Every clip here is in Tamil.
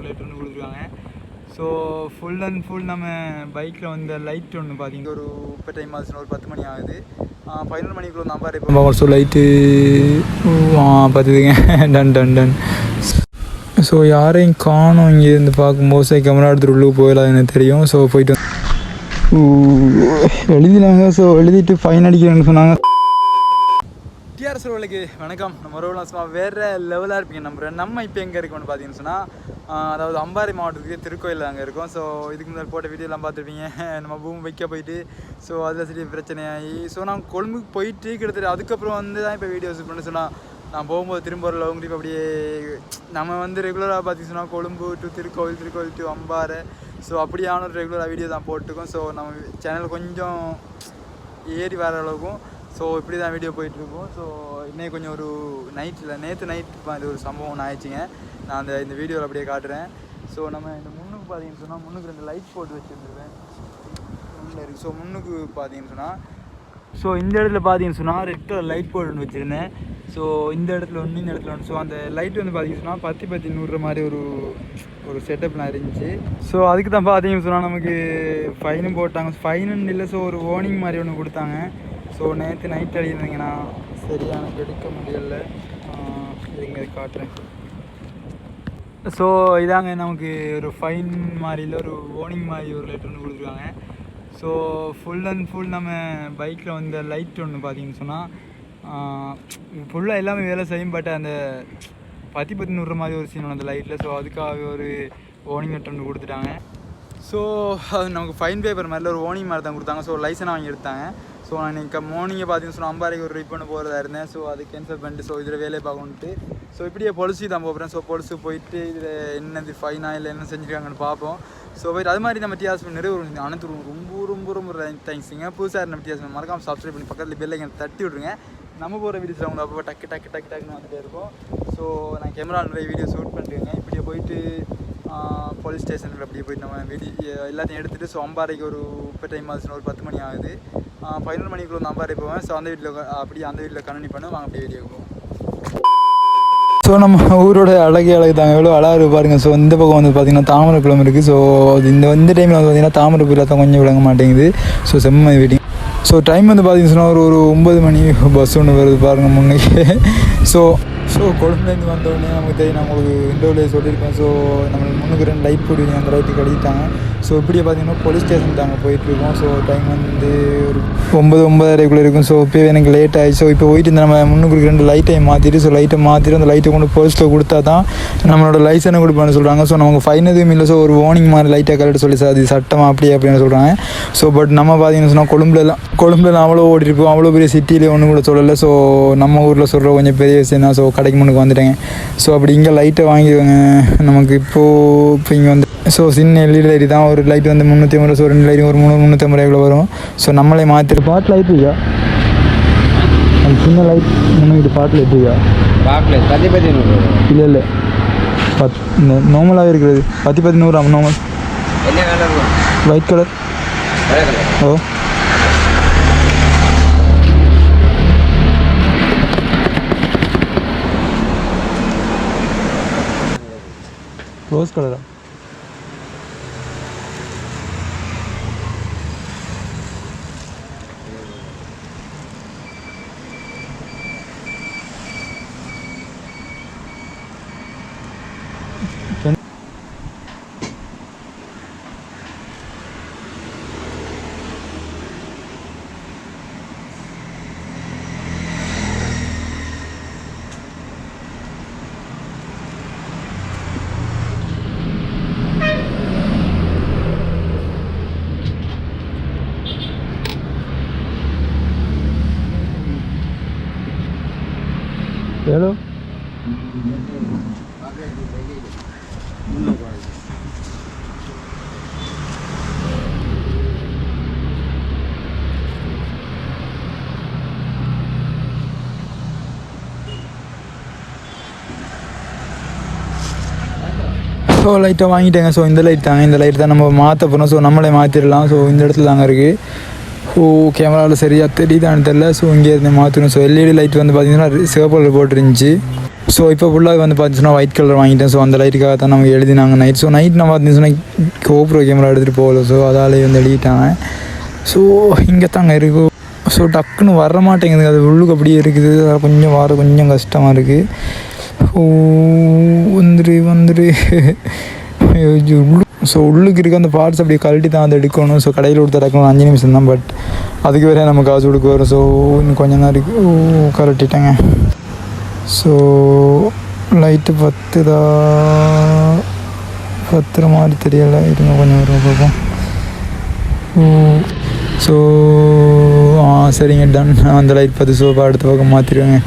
லைட் ஒன்று கொடுத்துருக்காங்க. ஸோ ஃபுல் அண்ட் ஃபுல் நம்ம பைக்கில் வந்து லைட் ஒன்று பார்த்தீங்கன்னா ஒரு இப்போ டைம் ஆச்சுன்னா ஒரு 10 மணி ஆகுது. 11 மணிக்குள்ள வந்து அம்பாரி இப்போ ஸோ லைட்டு பார்த்துதுங்க. டன் டன் டன். ஸோ யாரையும் காணும் இங்கேருந்து பார்க்கும்போது கேமரா எடுத்துகிட்டு உள்ளே போயிடலாம் எனக்கு தெரியும். ஸோ போயிட்டு எழுதினாங்க. ஸோ எழுதிட்டு ஃபைன் அடிக்கிறேன்னு சொன்னாங்க. டிஆர்எஸ் ரோலுக்கு வணக்கம். நம்ம ரோலாம் சும்மா வேறு லெவலாக இருப்பீங்க நம்புகிறேன். நம்ம இப்போ எங்கே இருக்கோம்னு பார்த்தீங்கன்னு சொன்னால் அதாவது அம்பாறை மாவட்டத்துக்கு திருக்கோயில் அங்கே இருக்கும். ஸோ இதுக்கு முன்னாடி போட்ட வீடியோலாம் பார்த்துருப்பீங்க. நம்ம பூமி வைக்க போயிட்டு ஸோ அதில் சரி பிரச்சனையாகி ஸோ நான் கொழும்புக்கு போயிட்டு கிட்டத்தட்ட அதுக்கப்புறம் வந்து தான் இப்போ வீடியோஸ் பண்ண சொன்னால் நான் போகும்போது திரும்ப ஒரு லாங் ட்ரிப் அப்படியே நம்ம வந்து ரெகுலராக பார்த்திங்க சொன்னால் கொழும்பு டு திருக்கோயில் டு அம்பாறை ஸோ அப்படியான ஒரு ரெகுலராக வீடியோ தான் போட்டுருக்கோம். ஸோ நம்ம சேனல் கொஞ்சம் ஏறி வர அளவுக்கும் ஸோ இப்படி தான் வீடியோ போயிட்டுருக்கோம். ஸோ இன்னைக்கு கொஞ்சம் ஒரு நேற்று நைட்டு இது ஒரு சம்பவம் ஆயிடுச்சுங்க. நான் இந்த வீடியோவில் அப்படியே காட்டுறேன். ஸோ நம்ம இந்த முன்னுக்கு பார்த்தீங்கன்னு சொன்னால் முன்னுக்கு 2 லைட் போட்டு வச்சுருந்துருவேன் முன்னில் இருக்குது. ஸோ முன்னுக்கு பார்த்தீங்கன்னு சொன்னால் ஸோ இந்த இடத்துல பார்த்தீங்கன்னு சொன்னால் ரெட் கலர் லைட் போட்டு ஒன்று வச்சுருந்தேன். ஸோ இந்த இடத்துல ஒன்று இந்த இடத்துல ஒன்று. ஸோ அந்த லைட் வந்து பார்த்தீங்கன்னு சொன்னால் 10 100 மாதிரி ஒரு செட்டப்லாம் இருந்துச்சு. ஸோ அதுக்கு தான் பார்த்தீங்கன்னு சொன்னால் நமக்கு ஃபைனும் போட்டாங்க. ஃபைனுன்னு இல்லை, ஸோ ஒரு வார்னிங் மாதிரி ஒன்று கொடுத்தாங்க. ஸோ நேற்று நைட் அடியிருந்தீங்கன்னா சரியாக எனக்கு எடுக்க முடியலை. இங்கே காட்டுறேன். ஸோ இதாங்க நமக்கு ஒரு ஃபைன் மாதிரி இல்லை, ஒரு வார்னிங் மாதிரி ஒரு லெட்டர் ஒன்று கொடுத்துருக்காங்க. ஸோ ஃபுல் அண்ட் ஃபுல் நம்ம பைக்கில் வந்து லைட் ஒன்று பார்த்தீங்கன்னு சொன்னால் ஃபுல்லாக எல்லாமே வேலை செய்யும். பட் அந்த 10 100 மாதிரி ஒரு சீன் அந்த லைட்டில். ஸோ அதுக்காக ஒரு வார்னிங் லெட்டர் ஒன்று கொடுத்துட்டாங்க. ஸோ அது நமக்கு ஃபைன் பேப்பர் மாதிரில ஒரு வார்னிங் மாதிரி தான் கொடுத்தாங்க. ஸோ லைசன்ஸ் வாங்கி எடுத்தாங்க. ஸோ நான் இன்றைக்கி மார்னிங்கை பார்த்தீங்கன்னு சொன்னால் அம்பாறைக்கு ஒரு ட்ரிப் பண்ண போகிறதா இருந்தேன். ஸோ அது கேன்சல் பண்ணிட்டு ஸோ இதில் வேலையை பார்க்கணுன்ட்டு ஸோ இப்படியே பொலிசி தான் போகிறேன். ஸோ பொலிசி போயிட்டு இதில் என்னது ஃபைனாக இல்லை என்ன செஞ்சுருக்காங்கன்னு பார்ப்போம். ஸோ போயிட்டு அது மாதிரி நம்ம டிஆர்எஸ் நிறைய ஒரு அனைத்து ரொம்ப தேங்க்ஸுங்க. புதுசாக நம்ம டிஆர்எஸ் மறக்காமல் சப்ஸ்கிரைப் பண்ணி பக்கத்தில் பெல்லைக்கன் தட்டி விட்ருங்க. நம்ம போகிற வீடியோஸில் அவங்க அப்போ டக்குன்னு வந்துகிட்டே இருக்கும். ஸோ நான் கேமரா நிறைய வீடியோ ஷூட் பண்ணிட்டுருங்க. இப்படியே போயிட்டு போலீஸ் ஸ்டேஷனில் அப்படியே போயிட்டு நம்ம வீடியோ எல்லாத்தையும் எடுத்துகிட்டு ஸோ அம்பாறைக்கு ஒரு இப்போ டைம் ஆச்சுன்னா ஒரு 10 மணி ஆகுது. 11 மணிக்குள்ள வந்து அம்பாறை போவேன். ஸோ அந்த வீட்டில் கண்டினியூ பண்ண வாங்க அப்படியே வீடியோ போவோம். ஸோ நம்ம ஊரோட அழகு தாங்க, எவ்வளோ அழகாக இருப்பாருங்க. ஸோ இந்த பக்கம் வந்து பார்த்திங்கன்னா தாமரை குளம் இருக்குது. ஸோ இந்த டைமில் வந்து பார்த்திங்கன்னா தாமரை பூ தான் கொஞ்சம் விளங்க மாட்டேங்குது. ஸோ செம்ம வெயிட்டிங். ஸோ டைம் வந்து பார்த்திங்கன்னு சொன்னால் ஒரு 9 மணி பஸ் ஒன்று வருது பாருங்கள் முன்னுக்கு. ஸோ கொழும்புலேருந்து வந்தோடனே நமக்கு தெரியும், நான் உங்களுக்கு இண்டோவிலே சொல்லியிருப்பேன். ஸோ நம்மளுக்கு முன்னுக்கு 2 லைட் போடுவீங்க, அந்த லைட்டுக்கு கழிட்டாங்க. ஸோ இப்படியே பார்த்தீங்கன்னா போலீஸ் ஸ்டேஷன் தாங்க போயிட்டுருக்கோம். ஸோ டைம் வந்து ஒரு 9-9:30 இருக்கும். ஸோ இப்போ எனக்கு லேட் ஆகிடுச்சு. ஸோ இப்போ போயிட்டு நம்ம முன்னுக்கு 2 லைட்டையும் மாற்றிட்டு ஸோ லைட்டை மாற்றிட்டு அந்த லைட்டை கொண்டு போலீஸில் கொடுத்தா தான் நம்மளோட லைசன்ஸை கொடுப்பான்னு சொல்கிறாங்க. ஸோ நமக்கு ஃபைன் எதுவும் இல்லை. ஸோ ஒரு வார்னிங் மாதிரி லைட்டை கரெக்டாக சொல்லி சார் அது சட்டமாக அப்படின்னு சொல்கிறாங்க. ஸோ பட் நம்ம பார்த்தீங்கன்னு சொன்னால் கொழும்புலாம் அவ்வளோ ஓடிருப்போம். அவ்வளோ பெரிய சிட்டியிலே ஒன்றும் கூட சொல்லலை. ஸோ நம்ம ஊரில் சொல்கிற கொஞ்சம் பெரிய விஷயம் தான். ஸோ கடைக்கு முன்னுக்கு வந்துட்டேங்க. ஸோ அப்படி இங்கே லைட்டை வாங்கிடுவாங்க நமக்கு. இப்போ இங்கே வந்து ஸோ சின்ன எல்இடி லைட் தான். ஒரு லைட் வந்து 350. ஸோ 2 லைட் ஒரு 300-350 வரும். ஸோ நம்மளே மாற்றிட்டு பாட்டு லைட் இருக்கா, அந்த சின்ன லைட் முன்னுக்கிட்டு பாட்டு லைட் இருக்கா இல்லை இந்த நார்மலாகவே இருக்கிறது 10 100 நார்மல் ஒயிட் கலர். ஓ ரோஸ் கலரா? ஹலோ ஸோ லைட்டை வாங்கிட்டேங்க. ஸோ இந்த லைட் தாங்க, இந்த லைட் தான் நம்ம மாற்ற போகிறோம். ஸோ நம்மளே மாற்றிடலாம். ஸோ இந்த இடத்துல தாங்க இருக்குது. ஸோ கேமராவில் சரியாக தெரியுதான்னு தெரில. ஸோ இங்கே இருந்து மாற்றணும். ஸோ எல்இடி லைட் வந்து பார்த்திங்கன்னா சிவப்பு கலர் போட்டுருந்துச்சு. ஸோ இப்போ ஃபுல்லாக வந்து பார்த்துச்சுன்னா ஒயிட் கலர் வாங்கிட்டேன். ஸோ அந்த லைட்டுக்காக தான் நமக்கு எழுதினாங்க நைட். ஸோ நைட் நான் பார்த்துச்சுன்னா கோப்ரோ கேமரா எடுத்துகிட்டு போகல. ஸோ அதாலே வந்து எழுதிட்டாங்க. ஸோ இங்கே தாங்க இருக்கும். ஸோ டக்குன்னு வர மாட்டேங்குது, அது உள்ளுக்கு அப்படியே இருக்குது. அது கொஞ்சம் வர கொஞ்சம் கஷ்டமாக இருக்குது. ஓ வந்துரு ஸோ உள்ளுக்கு இருக்க அந்த பார்ட்ஸ் அப்படியே கழட்டி தான் அதை எடுக்கணும். ஸோ கடையில் கொடுத்து இறக்கணும் 5 நிமிஷம் தான். பட் அதுக்கு வேறு நம்ம காசு கொடுக்க வரும். ஸோ இன்னும் கொஞ்சம் தான் இருக்குது. ஓ கழட்டிட்டேங்க. ஸோ லைட்டு பத்துற மாதிரி தெரியலை. இருங்க கொஞ்சம் வரும் பார்ப்போம். ஓ ஸோ சரிங்க டன். அந்த லைட் 10. ஸோ அடுத்த பக்கம் மாற்றிடுவேங்க.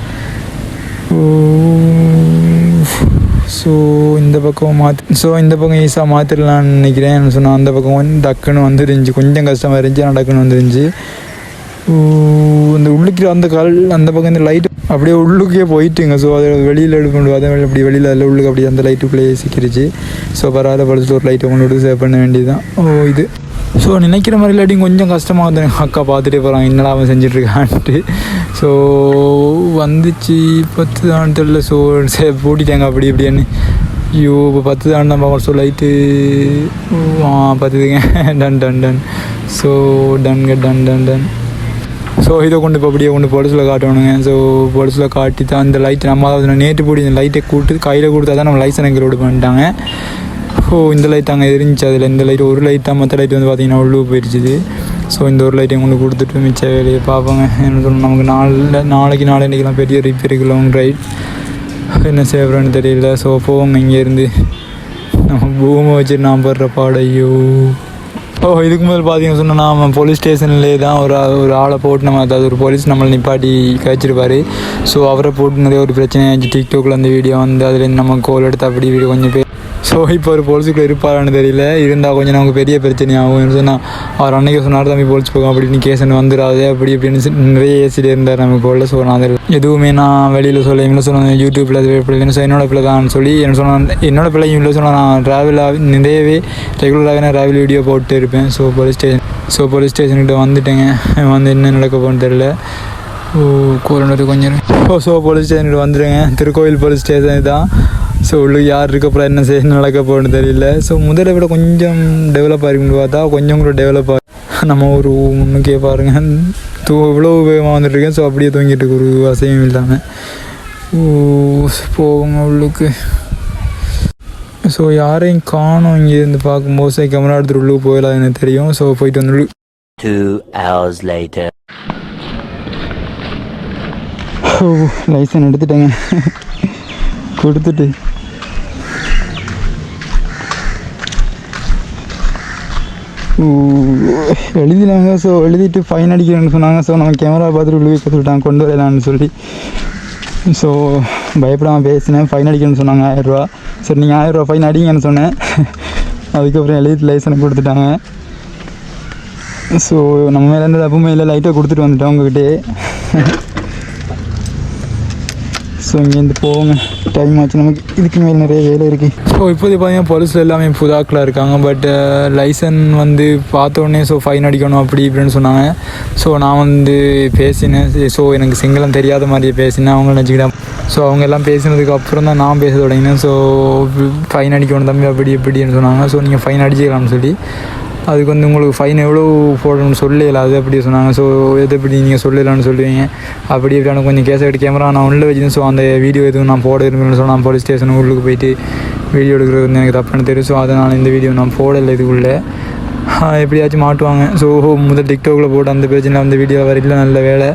ஸோ இந்த பக்கம் இந்த பக்கம் ஈஸியாக மாற்றிடலான்னு நினைக்கிறேன். சொன்னால் அந்த பக்கம் வந்து டக்குன்னு வந்துருந்துச்சு. கொஞ்சம் கஷ்டமாக இருந்துச்சு, ஆனால் டக்குன்னு வந்துருந்துச்சு. அந்த உள்ளுக்கு அந்த பக்கம் இந்த லைட்டு அப்படியே உள்ளுக்கே போயிட்டுங்க. ஸோ அதை வெளியில் எடுக்கணும். அதை அப்படி வெளியில் அதில் உள்ளுக்கு அப்படி அந்த லைட்டுக்குள்ளேயே சிக்கிருச்சு. ஸோ பரவாயில்ல, பழுத்து ஒரு லைட்டை கொண்டு விட்டு சேவ் பண்ண வேண்டியது தான். இது ஸோ நினைக்கிற மாதிரி இல்லாட்டியும் கொஞ்சம் கஷ்டமாக வந்து அக்கா பார்த்துட்டே போகிறாங்க, என்னடா அவன் செஞ்சிட்ருக்கான்ட்டு. ஸோ வந்துச்சு 10 தான் தெரியல. ஸோ பூட்டிட்டாங்க அப்படி இப்படின்னு. ஐயோ இப்போ 10 தான் தான் பார்ப்போம். ஸோ லைட்டு 10ங்க. டன். ஸோ டன். ஸோ இதை கொண்டு இப்போ அப்படியே கொண்டு பொலிஸில் காட்டணுங்க. ஸோ பொலிஸில் காட்டி தான் இந்த லைட்டு நம்ம நேற்று போடி இந்த லைட்டை கையில் கொடுத்தா தான் நம்ம லைசன்ஸ் எங்கே ரோடு பண்ணிட்டாங்க. இந்த லைட் அங்கே இருந்துச்சு. அதில் இந்த லைட் ஒரு லைட் தான், மற்ற லைட் வந்து பார்த்திங்கன்னா உள்ளே போயிடுச்சு. ஸோ இந்த ஒரு லைட்டையும் கொண்டு கொடுத்துட்டு மிச்ச வேலையை பார்ப்போங்க. என்ன சொல்லணும், நமக்கு நாளைக்கெல்லாம் பெரிய ரிப்பேருக்கு லாங் ரைட் என்ன செய்யறோன்னு தெரியல. ஸோ போவோங்க இங்கேருந்து. நம்ம பூமை வச்சுட்டு நான் படுற பாடையோ. இதுக்கு முதல் பார்த்தீங்கன்னு சொன்னால் நம்ம போலீஸ் ஸ்டேஷன்லேயே தான் ஒரு ஆளை போட்டு நம்ம, அதாவது ஒரு போலீஸ் நம்மளை நிப்பாட்டி கழிச்சிருப்பார். ஸோ அவரை போட்டு நிறைய ஒரு பிரச்சனை ஆச்சு. டிக்டாக்ல அந்த வீடியோ வந்து அதுலேருந்து நம்ம கோல் எடுத்து அப்படி வீடியோ கொஞ்சம் பேர். ஸோ இப்போ ஒரு போலீஸுக்குள்ளே இருப்பாரான்னு தெரியல. இருந்தால் கொஞ்சம் நமக்கு பெரிய பிரச்சனையாகும். சொன்னால் அவர் அன்றைக்கி சொன்னார் தம்பி போலீஸ் போகும் அப்படின்னு கேஸ் வந்துடாது அப்படி இப்படின்னு நிறைய ஏசிட்டே இருந்தார் நமக்கு போல. ஸோ நான் அதில் எதுவுமே நான் வெளியில் சொன்னேன் யூடியூப்பில் அது எப்படி. ஸோ என்னோட பிள்ளை தான் சொல்லி என்ன சொன்னேன், என்னோட பிள்ளையும் இல்லை சொன்னால் நான் ட்ராவலாக நிறையவே ரெகுலராக நான் ட்ராவல் வீடியோ போட்டு இருப்பேன். ஸோ போலீஸ் ஸ்டேஷன்கிட்ட வந்துட்டேங்க. வந்து என்ன நடக்க போகணுன்னு தெரியல. கோரண்டது கொஞ்சம். ஸோ போலீஸ் ஸ்டேஷனுக்கு வந்துடுங்க. திருக்கோயில் போலீஸ் ஸ்டேஷன் தான். ஸோ உள்ளுக்கு யார் இருக்கப்புறம் என்ன செய்ய நடக்க போகணுன்னு தெரியல. ஸோ முதல்ல விட கொஞ்சம் டெவலப் ஆகிருக்குன்னு பார்த்தா கொஞ்சம் கூட டெவலப் ஆகி நம்ம ஒரு முன்னுக்கே பாருங்கள் இவ்வளோ வேகமாக வந்துட்டுருக்கேன். ஸோ அப்படியே தூங்கிட்டு இருக்கு, ஒரு அசையும் இல்லாமல். போவோங்க உள்ளுக்கு. ஸோ யாரையும் காணும் இங்கேருந்து பார்க்கும்போது கேமரா எடுத்துகிட்டு உள்ளுக்கு போயிடலாம் எனக்கு தெரியும். ஸோ போயிட்டு வந்து 2 hours later. லைசன்ஸ் எடுத்துட்டேங்க. கொடுத்துட்டு எழுதினாங்க. ஸோ எழுதிட்டு ஃபைன் அடிக்கிறேன்னு சொன்னாங்க. ஸோ நம்ம கேமரா பார்த்துட்டு உள்ளே வைக்க சொல்லிட்டாங்க, கொண்டு வரலான்னு சொல்லி. ஸோ பயப்படாமல் பேசினேன். ஃபைன் அடிக்கணும்னு சொன்னாங்க 1000 ரூபா. சரி நீங்கள் 1000 ரூபா ஃபைன் அடிங்கன்னு சொன்னேன். அதுக்கப்புறம் எழுதிட்டு லைசன்ஸ் கொடுத்துட்டாங்க. ஸோ நம்ம மேலே இருந்து தப்புமே இல்லை, லைட்டாக கொடுத்துட்டு வந்துட்டோம் உங்ககிட்டே. ஸோ இங்கேருந்து போவோங்க, டைம் ஆச்சு நமக்கு. இதுக்கு மேலே நிறைய வேலை இருக்குது. ஸோ இப்போது பார்த்தீங்கன்னா போலீஸில் எல்லாமே புதாக்களாக இருக்காங்க. பட் லைசன்ஸ் வந்து பார்த்தோன்னே ஸோ ஃபைன் அடிக்கணும் அப்படி இப்படின்னு சொன்னாங்க. ஸோ நான் வந்து பேசினேன். ஸோ எனக்கு சிங்களம் தெரியாத மாதிரியே பேசினேன். அவங்க நினச்சிக்கிட்டேன். ஸோ அவங்க எல்லாம் பேசினதுக்கு அப்புறம் தான் நான் பேச தொடங்கினேன். ஸோ ஃபைன் அடிக்கணும் தம்பி அப்படி எப்படின்னு சொன்னாங்க. ஸோ நீங்கள் ஃபைன் அடிச்சிக்கலாம்னு சொல்லி, அதுக்கு வந்து உங்களுக்கு ஃபைன் எவ்வளோ போடணும்னு சொல்லல, அது அப்படி சொன்னாங்க. ஸோ எது எப்படி நீங்கள் சொல்லலான்னு சொல்லுவீங்க அப்படி எப்படியான கொஞ்சம் கேஸ் எடுத்து கேமரா நான் உள்ளே வச்சுருந்தேன். ஸோ அந்த வீடியோ எதுவும் நான் போட விரும்புகிறேன்னு சொன்னால் நான் போலீஸ் ஸ்டேஷன் உள்ளுக்கு போயிட்டு வீடியோ எடுக்கிறது வந்து எனக்கு தப்புன்னு தெரியும். ஸோ அதனால் இந்த வீடியோ நான் போடலை இதுக்குள்ளே. எப்படியாச்சும் மாட்டுவாங்க. ஸோ முதல் டிக்டாக்ல போட்டு அந்த பிரச்சனை அந்த வீடியோ வரைக்கும் நல்ல வேலை.